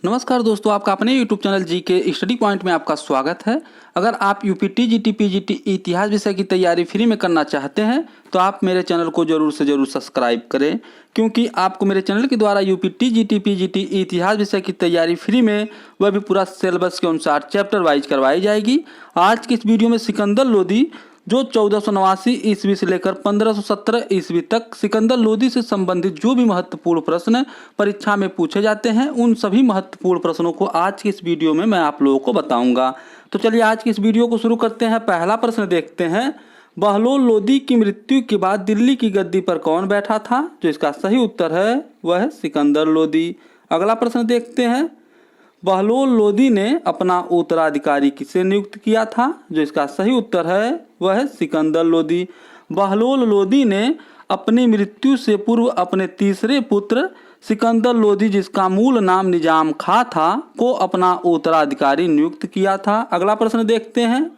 नमस्कार दोस्तों, आपका अपने YouTube चैनल जी के स्टडी पॉइंट में आपका स्वागत है। अगर आप यूपीटी, जीटी, पीजीटी इतिहास विषय की तैयारी फ्री में करना चाहते हैं तो आप मेरे चैनल को जरूर से जरूर सब्सक्राइब करें, क्योंकि आपको मेरे चैनल के द्वारा यूपीटी, जीटी, पीजीटी इतिहास विषय की तैयारी फ्री में, वह भी पूरा सिलेबस के अनुसार चैप्टर वाइज करवाई जाएगी। आज की इस वीडियो में सिकंदर लोदी जो 1489 ईस्वी से लेकर 1517 ईस्वी तक सिकंदर लोदी से संबंधित जो भी महत्वपूर्ण प्रश्न परीक्षा में पूछे जाते हैं, उन सभी महत्वपूर्ण प्रश्नों को आज की इस वीडियो में मैं आप लोगों को बताऊंगा। तो चलिए आज की इस वीडियो को शुरू करते हैं। पहला प्रश्न देखते हैं, बहलोल लोदी की मृत्यु के बाद दिल्ली की गद्दी पर कौन बैठा था? जो इसका सही उत्तर है वह है सिकंदर लोदी। अगला प्रश्न देखते हैं, बहलोल लोदी ने अपना उत्तराधिकारी किसे नियुक्त किया था? जो इसका सही उत्तर है वह है सिकंदर लोदी। बहलोल लोदी ने अपनी मृत्यु से पूर्व अपने तीसरे पुत्र सिकंदर लोदी, जिसका मूल नाम निजाम खां था, को अपना उत्तराधिकारी नियुक्त किया था। अगला प्रश्न देखते हैं,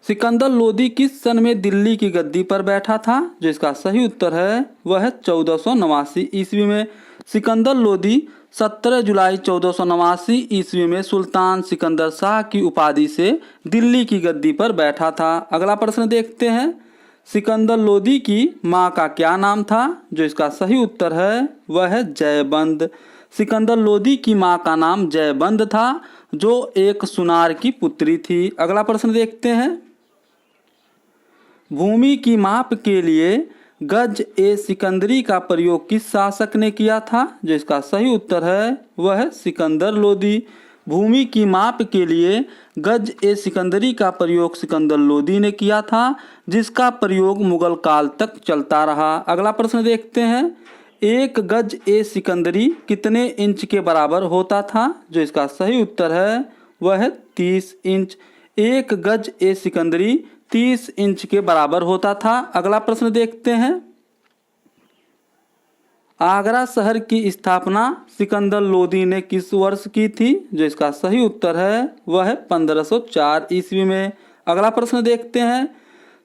सिकंदर लोदी किस सन में दिल्ली की गद्दी पर बैठा था? जो इसका सही उत्तर है वह है 1489 ईस्वी में। सिकंदर लोदी 17 जुलाई 1489 ईस्वी में सुल्तान सिकंदर शाह की उपाधि से दिल्ली की गद्दी पर बैठा था। अगला प्रश्न देखते हैं, सिकंदर लोदी की मां का क्या नाम था? जो इसका सही उत्तर है वह है जयबंद। सिकंदर लोदी की मां का नाम जयबंद था, जो एक सुनार की पुत्री थी। अगला प्रश्न देखते हैं, भूमि की माप के लिए गज ए सिकंदरी का प्रयोग किस शासक ने किया था? जो इसका सही उत्तर है वह है सिकंदर लोदी। भूमि की माप के लिए गज ए सिकंदरी का प्रयोग सिकंदर लोदी ने किया था, जिसका प्रयोग मुगल काल तक चलता रहा। अगला प्रश्न देखते हैं, एक गज ए सिकंदरी कितने इंच के बराबर होता था? जो इसका सही उत्तर है वह है 30 इंच। एक गज ए सिकंदरी 30 इंच के बराबर होता था। अगला प्रश्न देखते हैं, आगरा शहर की स्थापना सिकंदर लोदी ने किस वर्ष की थी? जो इसका सही उत्तर है वह है 1504 ईस्वी में। अगला प्रश्न देखते हैं,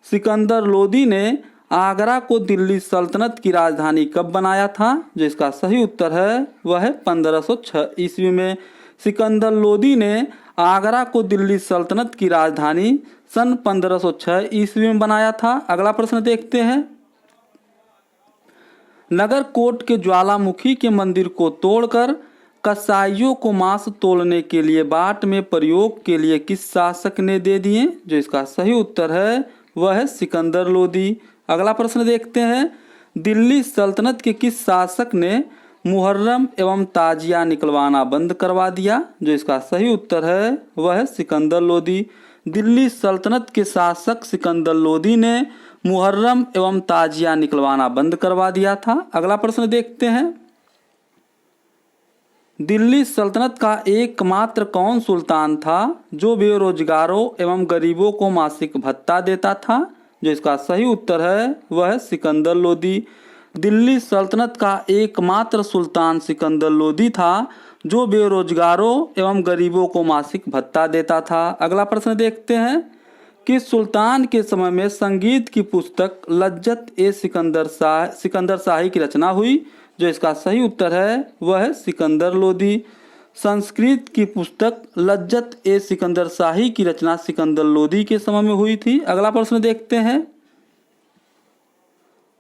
सिकंदर लोदी ने आगरा को दिल्ली सल्तनत की राजधानी कब बनाया था? जो इसका सही उत्तर है वह है 1506 ईस्वी में। सिकंदर लोदी ने आगरा को दिल्ली सल्तनत की राजधानी सन 1506 ईस्वी में बनाया था। अगला प्रश्न देखते हैं, नगरकोट के ज्वालामुखी के मंदिर को तोड़कर कसाईयों को मांस तोड़ने के लिए बाट में प्रयोग के लिए किस शासक ने दे दिए? जो इसका सही उत्तर है वह है सिकंदर लोदी। अगला प्रश्न देखते हैं, दिल्ली सल्तनत के किस शासक ने मुहर्रम एवं ताजिया निकलवाना बंद करवा दिया? जो इसका सही उत्तर है वह है सिकंदर लोदी। दिल्ली सल्तनत के शासक सिकंदर लोदी ने मुहर्रम एवं ताजिया निकलवाना बंद करवा दिया था। अगला प्रश्न देखते हैं, दिल्ली सल्तनत का एकमात्र कौन सुल्तान था जो बेरोजगारों एवं गरीबों को मासिक भत्ता देता था? जो इसका सही उत्तर है वह है सिकंदर लोदी। दिल्ली सल्तनत का एकमात्र सुल्तान सिकंदर लोदी था, जो बेरोजगारों एवं गरीबों को मासिक भत्ता देता था। अगला प्रश्न देखते हैं, किस सुल्तान के समय में संगीत की पुस्तक लज्जत ए सिकंदर शाही की रचना हुई? जो इसका सही उत्तर है वह है सिकंदर लोदी। संस्कृत की पुस्तक लज्जत ए सिकंदर शाही की रचना सिकंदर लोदी के समय में हुई थी। अगला प्रश्न देखते हैं,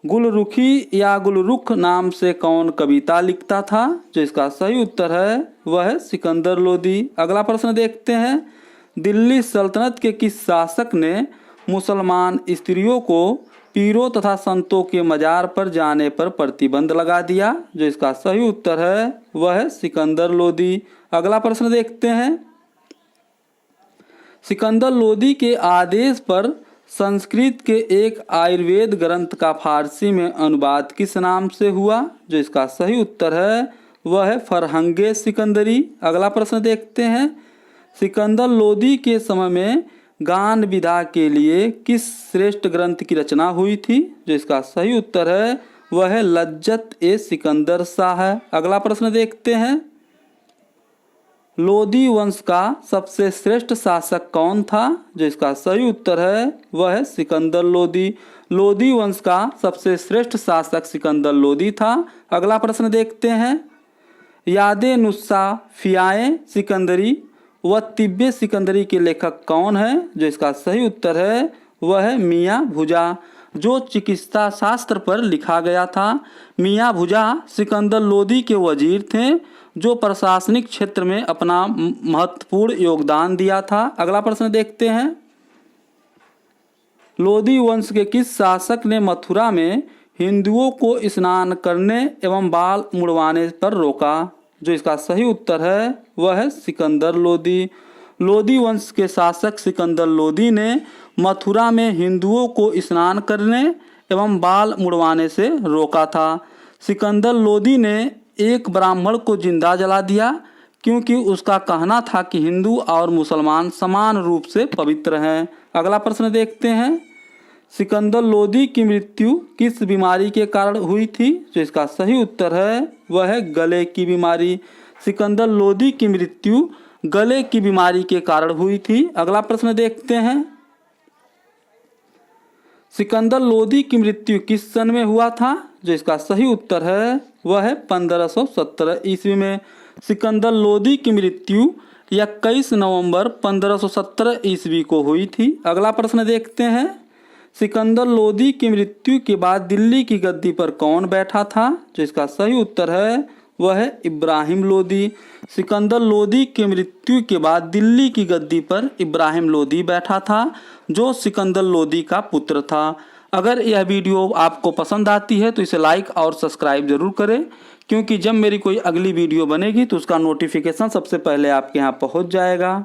गुलरुखी या गुलरुख नाम से कौन कविता लिखता था? जो इसका सही उत्तर है वह है सिकंदर लोदी। अगला प्रश्न देखते हैं, दिल्ली सल्तनत के किस शासक ने मुसलमान स्त्रियों को पीरों तथा संतों के मजार पर जाने पर प्रतिबंध लगा दिया? जो इसका सही उत्तर है वह है सिकंदर लोदी। अगला प्रश्न देखते हैं, सिकंदर लोदी के आदेश पर संस्कृत के एक आयुर्वेद ग्रंथ का फारसी में अनुवाद किस नाम से हुआ? जो इसका सही उत्तर है वह है फरहंगे सिकंदरी। अगला प्रश्न देखते हैं, सिकंदर लोदी के समय में गान विधा के लिए किस श्रेष्ठ ग्रंथ की रचना हुई थी? जो इसका सही उत्तर है वह है लज्जत ए सिकंदर शाह है। अगला प्रश्न देखते हैं, लोदी वंश का सबसे श्रेष्ठ शासक कौन था? जो इसका सही उत्तर है वह है सिकंदर लोदी। लोदी वंश का सबसे श्रेष्ठ शासक सिकंदर लोदी था। अगला प्रश्न देखते हैं, यादे नुस्सा फ़ियाए सिकंदरी व तिब्बे सिकंदरी के लेखक कौन है? जो इसका सही उत्तर है वह है मियाँ भुजा, जो चिकित्सा शास्त्र पर लिखा गया था। मियाँ भुजा सिकंदर लोदी के वजीर थे, जो प्रशासनिक क्षेत्र में अपना महत्वपूर्ण योगदान दिया था। अगला प्रश्न देखते हैं। लोदी वंश के किस शासक ने मथुरा में हिंदुओं को स्नान करने एवं बाल मुड़वाने पर रोका? जो इसका सही उत्तर है वह है सिकंदर लोदी। लोदी वंश के शासक सिकंदर लोदी ने मथुरा में हिंदुओं को स्नान करने एवं बाल मुड़वाने से रोका था। सिकंदर लोदी ने एक ब्राह्मण को जिंदा जला दिया, क्योंकि उसका कहना था कि हिंदू और मुसलमान समान रूप से पवित्र हैं। अगला प्रश्न देखते हैं। सिकंदर लोदी की मृत्यु किस बीमारी के कारण हुई थी? जो इसका सही उत्तर है वह है गले की बीमारी। सिकंदर लोदी की मृत्यु गले की बीमारी के कारण हुई थी। अगला प्रश्न देखते हैं। सिकंदर लोदी की मृत्यु किस सन में हुआ था? जो इसका सही उत्तर है वह है 1517 ईस्वी में। सिकंदर लोदी की मृत्यु 21 नवंबर 1517 ईस्वी को हुई थी। अगला प्रश्न देखते हैं। सिकंदर लोदी की मृत्यु के बाद दिल्ली की गद्दी पर कौन बैठा था? जो इसका सही उत्तर है वह है इब्राहिम लोदी। सिकंदर लोदी की मृत्यु के बाद दिल्ली की गद्दी पर इब्राहिम लोदी बैठा था, जो सिकंदर लोदी का पुत्र था। अगर यह वीडियो आपको पसंद आती है तो इसे लाइक और सब्सक्राइब जरूर करें, क्योंकि जब मेरी कोई अगली वीडियो बनेगी तो उसका नोटिफिकेशन सबसे पहले आपके यहाँ पहुँच जाएगा।